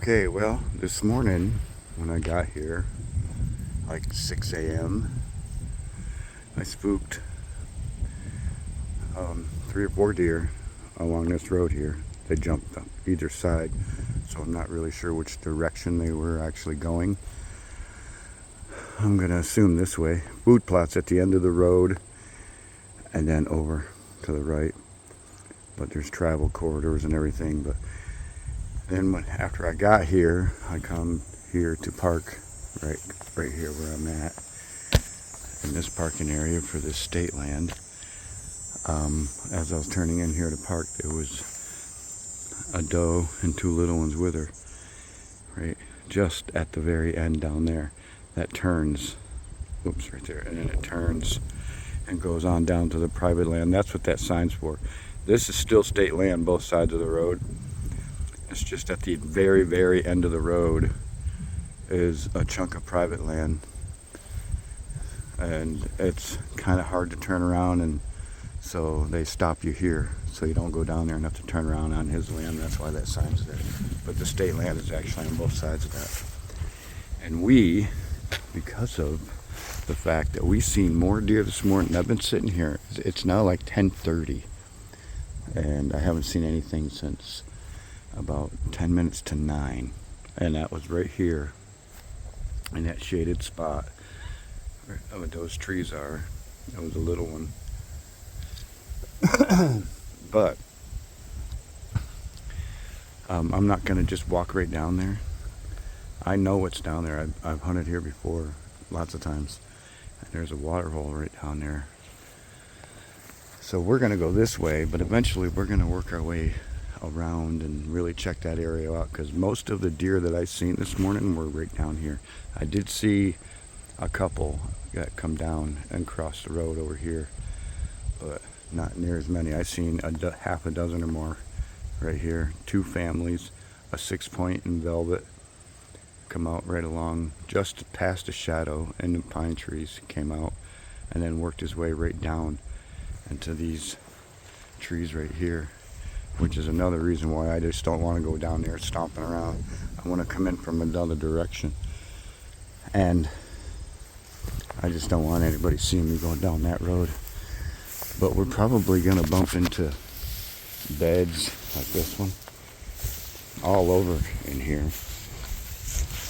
Okay, well, this morning when I got here, like 6 a.m., I spooked 3 or 4 deer along this road here. They jumped on either side, so I'm not really sure which direction they were actually going. I'm going to assume this way. Food plots at the end of the road and then over to the right. But there's travel corridors and everything. But then after I got here, I come here to park right here where I'm at in this parking area for this state land. As I was turning in here to park, there was a doe and 2 little ones with her, right just at the very end down there. That turns, oops, right there, and then it turns and goes on down to the private land. That's what that sign's for. This is still state land, both sides of the road. It's just at the very, very end of the road is a chunk of private land, and it's kind of hard to turn around, and so they stop you here so you don't go down there and have to turn around on his land. That's why that sign's there. But the state land is actually on both sides of that. And we, because of the fact that we seen more deer this morning, I've been sitting here, it's now like 10:30, and I haven't seen anything since about 10 minutes to 9, and that was right here in that shaded spot where those trees are. That was a little one. But I'm not going to just walk right down there. I know what's down there. I've hunted here before lots of times, and there's a water hole right down there. So we're going to go this way, but eventually we're going to work our way around and really check that area out, because most of the deer that I seen this morning were right down here. I did see a couple that come down and cross the road over here, but not near as many. I seen half a dozen or more right here. 2 families, a 6-point in velvet, come out right along just past the shadow and the pine trees, came out and then worked his way right down into these trees right here, which is another reason why I just don't want to go down there stomping around. I want to come in from another direction, and I just don't want anybody seeing me going down that road. But we're probably going to bump into beds like this one all over in here,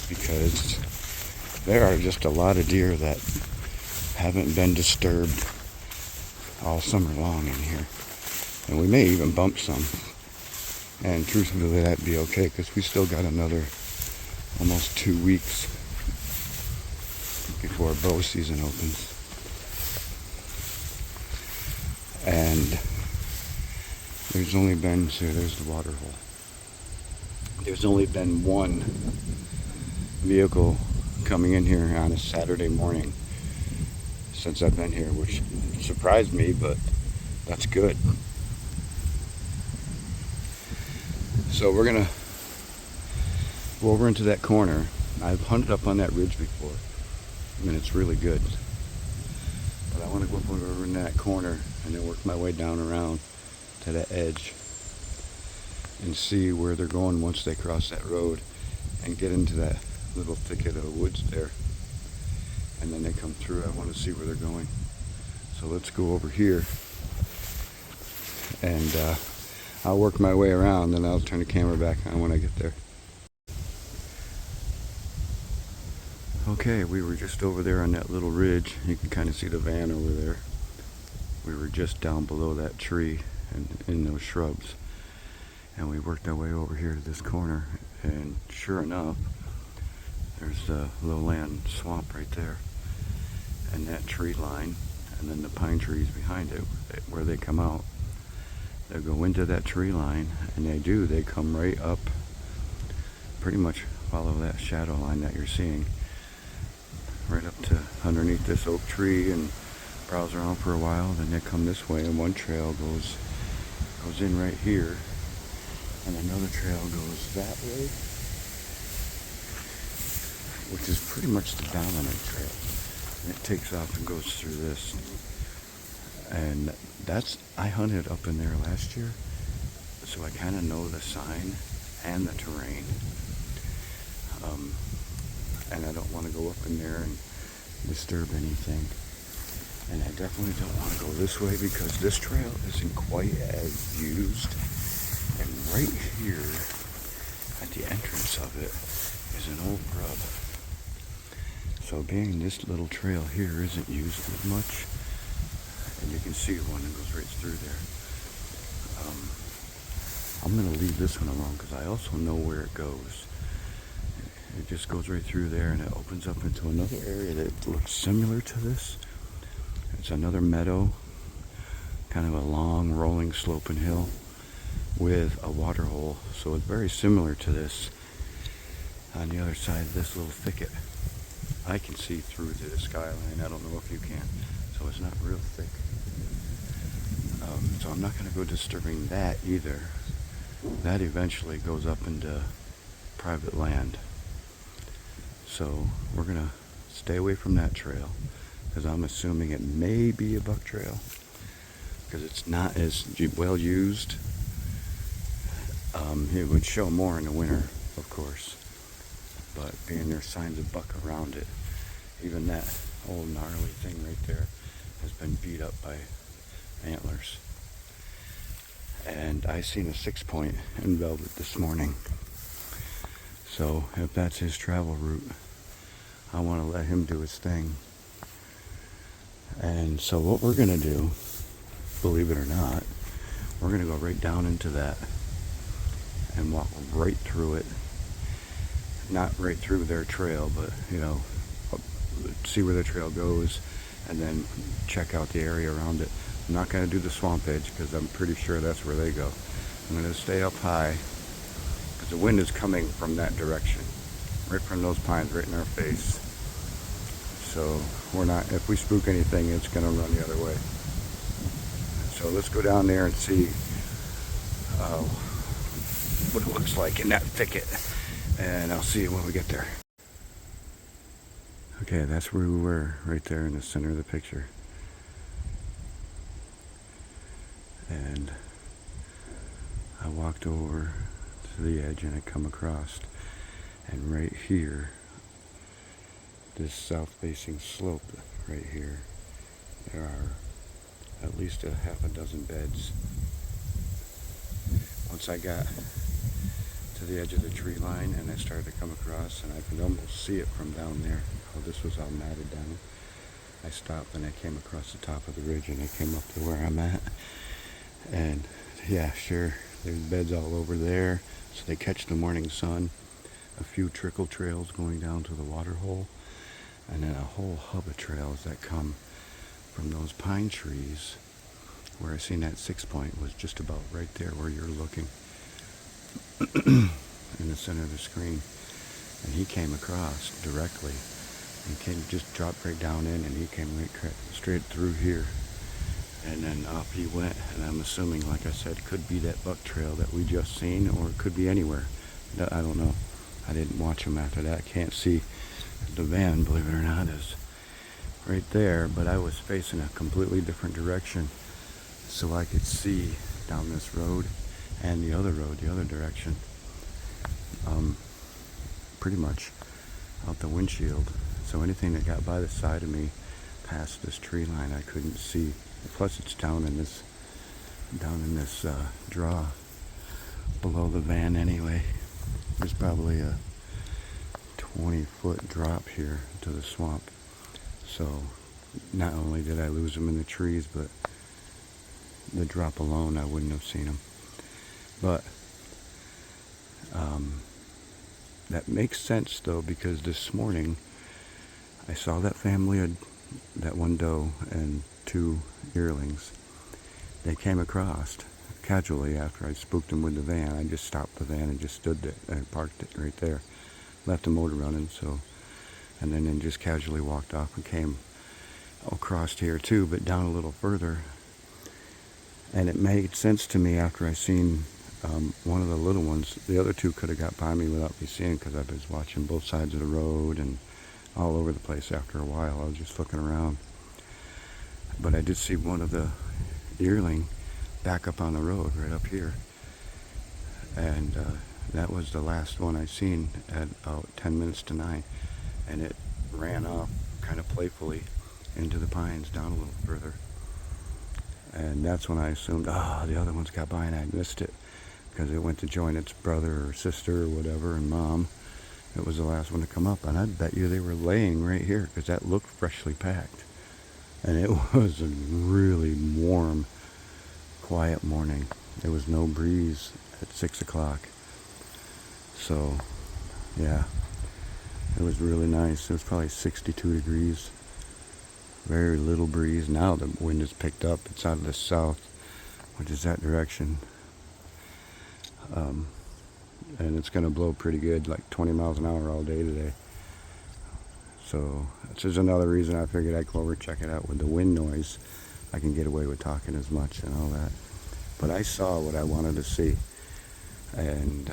because there are just a lot of deer that haven't been disturbed all summer long in here. And we may even bump some. And truthfully, that'd be okay, because we still got another almost 2 weeks before bow season opens. And there's only been, see, there's the water hole. There's only been one vehicle coming in here on a Saturday morning since I've been here, which surprised me, but that's good. So we're gonna go over into that corner. I've hunted up on that ridge before, and it's really good. But I want to go over in that corner and then work my way down around to that edge and see where they're going once they cross that road and get into that little thicket of woods there. And then they come through. I want to see where they're going. So let's go over here, and I'll work my way around, then I'll turn the camera back on when I get there. Okay, we were just over there on that little ridge. You can kind of see the van over there. We were just down below that tree and in those shrubs. And we worked our way over here to this corner, and sure enough, there's the lowland swamp right there. And that tree line, and then the pine trees behind it, where they come out. They go into that tree line, and they come right up, pretty much follow that shadow line that you're seeing, right up to underneath this oak tree, and browse around for a while. Then they come this way, and one trail goes in right here, and another trail goes that way, which is pretty much the dominant trail. And it takes off and goes through this. And I hunted up in there last year, so I kind of know the sign and the terrain. Um, and I don't want to go up in there and disturb anything. And I definitely don't want to go this way because this trail isn't quite as used. And right here at the entrance of it is an old grub. So being this little trail here isn't used as much, and you can see one that goes right through there. I'm going to leave this one alone because I also know where it goes. It just goes right through there and it opens up into another area that looks similar to this. It's another meadow, kind of a long rolling sloping hill with a water hole. So it's very similar to this. On the other side of this little thicket, I can see through to the skyline. I don't know if you can. So it's not real thick. So I'm not going to go disturbing that either. That eventually goes up into private land. So we're going to stay away from that trail because I'm assuming it may be a buck trail because it's not as well used. It would show more in the winter, of course, but being there's signs of buck around it, even that old gnarly thing right there has been beat up by antlers. And I seen a 6-point in velvet this morning. So if that's his travel route, I want to let him do his thing. And so what we're going to do, believe it or not, we're going to go right down into that and walk right through it. Not right through their trail, but, see where the trail goes and then check out the area around it. I'm not going to do the swamp edge because I'm pretty sure that's where they go. I'm going to stay up high because the wind is coming from that direction, right from those pines right in our face. So we're not, if we spook anything, it's going to run the other way. So let's go down there and see what it looks like in that thicket. And I'll see you when we get there. Okay, that's where we were, right there in the center of the picture. And I walked over to the edge and I come across, and right here, this south-facing slope right here, there are at least a half a dozen beds. Once I got to the edge of the tree line and I started to come across, and I could almost see it from down there, how this was all matted down, I stopped and I came across the top of the ridge and I came up to where I'm at. And yeah, sure, there's beds all over there, so they catch the morning sun. A few trickle trails going down to the water hole, and then a whole hub of trails that come from those pine trees. Where I seen that 6-point was just about right there where you're looking in the center of the screen. And he came across directly and just dropped right down in, and he came right straight through here. And then off he went, and I'm assuming, like I said, could be that buck trail that we just seen, or it could be anywhere. I don't know. I didn't watch him after that. Can't see the van, believe it or not, is right there, but I was facing a completely different direction, so I could see down this road and the other road, the other direction, pretty much out the windshield. So anything that got by the side of me past this tree line, I couldn't see. Plus, it's down in this draw below the van anyway. There's probably a 20-foot drop here to the swamp. So not only did I lose them in the trees, but the drop alone, I wouldn't have seen them. But that makes sense though, because this morning I saw that family, that one doe and 2 yearlings. They came across casually after I spooked them with the van. I just stopped the van and just stood there and parked it right there. Left the motor running, and then just casually walked off and came across here too, but down a little further. And it made sense to me after I seen one of the little ones. The other 2 could have got by me without me seeing, because I was watching both sides of the road and all over the place. After a while, I was just looking around. But I did see one of the yearling back up on the road right up here. And that was the last one I seen at about 10 minutes to 9. And it ran off kind of playfully into the pines down a little further. And that's when I assumed, the other ones got by and I missed it. Because it went to join its brother or sister or whatever, and mom. It was the last one to come up. And I'd bet you they were laying right here, because that looked freshly packed. And it was a really warm, quiet morning. There was no breeze at 6 o'clock. So, yeah, it was really nice. It was probably 62 degrees. Very little breeze. Now the wind has picked up. It's out of the south, which is that direction. And it's going to blow pretty good, like 20 miles an hour all day today. So this is another reason I figured I'd go over and check it out. With the wind noise, I can get away with talking as much and all that. But I saw what I wanted to see. And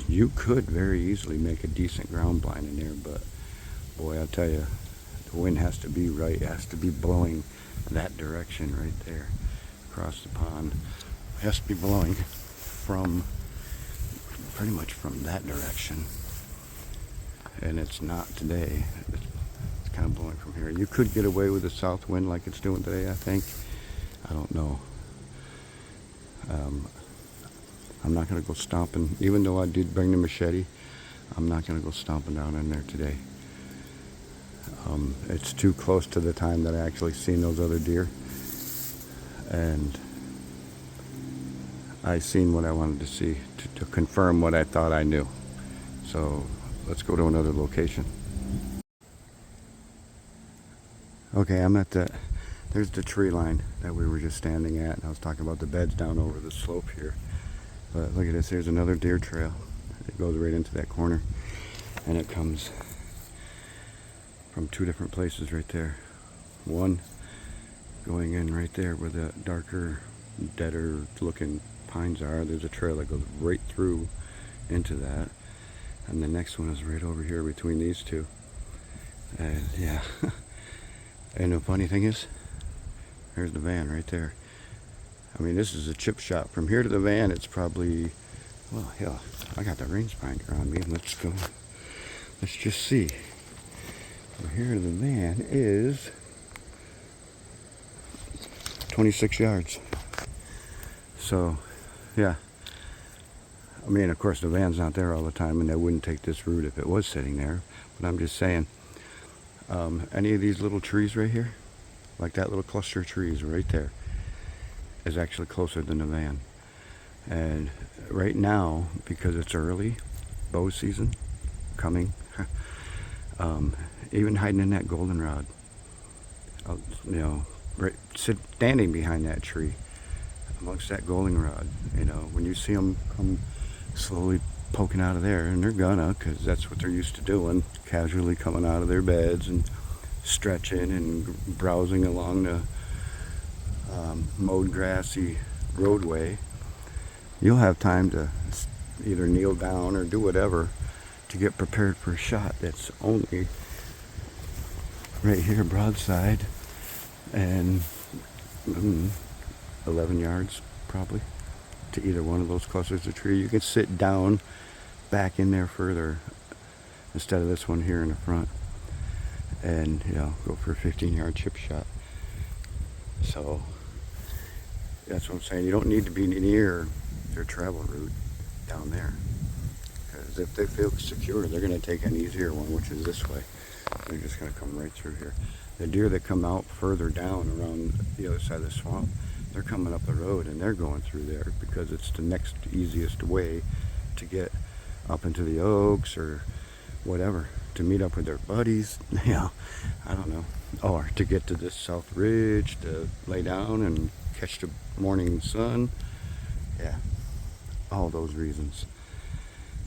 you could very easily make a decent ground blind in there, but boy, I'll tell you, the wind has to be right. It has to be blowing that direction right there across the pond. It has to be blowing from pretty much from that direction, and it's not today. It's kind of blowing from here. You could get away with the south wind like it's doing today, I think. I don't know. I'm not going to go stomping, even though I did bring the machete. I'm not going to go stomping down in there today. It's too close to the time that I actually seen those other deer, and I seen what I wanted to see to confirm what I thought I knew. So let's go to another location. Okay, I'm at there's the tree line that we were just standing at, and I was talking about the beds down over the slope here. But look at this, there's another deer trail. It goes right into that corner, and it comes from two different places right there. One going in right there where the darker, deader looking pines are. There's a trail that goes right through into that, and the next one is right over here between these two. And yeah, and the funny thing is, there's the van right there. I mean, this is a chip shot. From here to the van, it's probably, well, hell, I got the rangefinder on me. Let's go. Let's just see. From here to the van is 26 yards. So, yeah. I mean, of course, the van's not there all the time, and they wouldn't take this route if it was sitting there. But I'm just saying, any of these little trees right here, like that little cluster of trees right there, is actually closer than the van. And right now, because it's early, bow season coming, even hiding in that goldenrod, you know, right, standing behind that tree, amongst that goldenrod, you know, when you see them come slowly poking out of there, and they're gonna, because that's what they're used to doing, casually coming out of their beds and stretching and browsing along the mowed grassy roadway, you'll have time to either kneel down or do whatever to get prepared for a shot that's only right here broadside and 11 yards probably to either one of those clusters of tree. You can sit down back in there further instead of this one here in the front, and you know, go for a 15-yard chip shot. So that's what I'm saying. You don't need to be near their travel route down there, because if they feel secure, they're going to take an easier one, which is this way. They're just going to come right through here. The deer that come out further down around the other side of the swamp, they're coming up the road and they're going through there because it's the next easiest way to get up into the oaks or whatever, to meet up with their buddies, you know, I don't know, or to get to this south ridge to lay down and catch the morning sun. Yeah, all those reasons.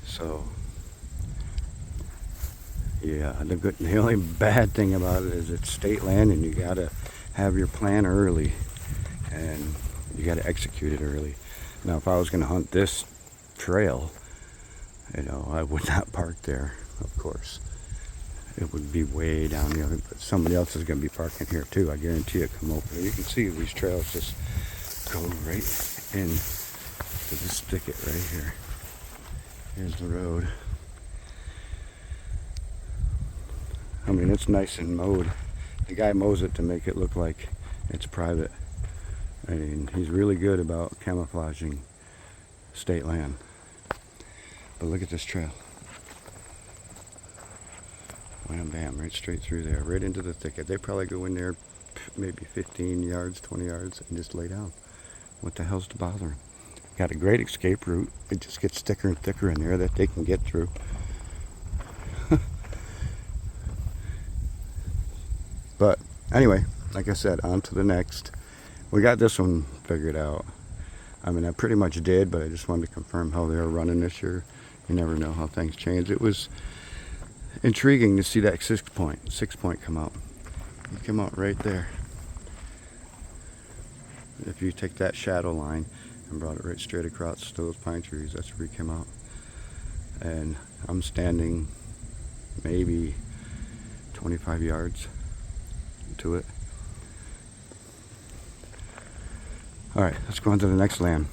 So yeah, the only bad thing about it is it's state land, and you gotta have your plan early, and you gotta execute it early. Now, if I was gonna hunt this trail, you know, I would not park there, of course. It would be way down the other, but somebody else is gonna be parking here too. I guarantee it. Come over. You can see these trails just go right in to this thicket right here. Here's the road. I mean, it's nice and mowed. The guy mows it to make it look like it's private. I mean, he's really good about camouflaging state land. But look at this trail. Wham bam, right straight through there, right into the thicket. They probably go in there maybe 15 yards, 20 yards, and just lay down. What the hell's to bother them? Got a great escape route. It just gets thicker and thicker in there that they can get through. But anyway, like I said, on to the next. We got this one figured out. I mean, I pretty much did, but I just wanted to confirm how they were running this year. You never know how things change. It was intriguing to see that 6 point come out. It came out right there. If you take that shadow line and brought it right straight across those pine trees, that's where he came out. And I'm standing maybe 25 yards to it. All right, let's go on to the next land.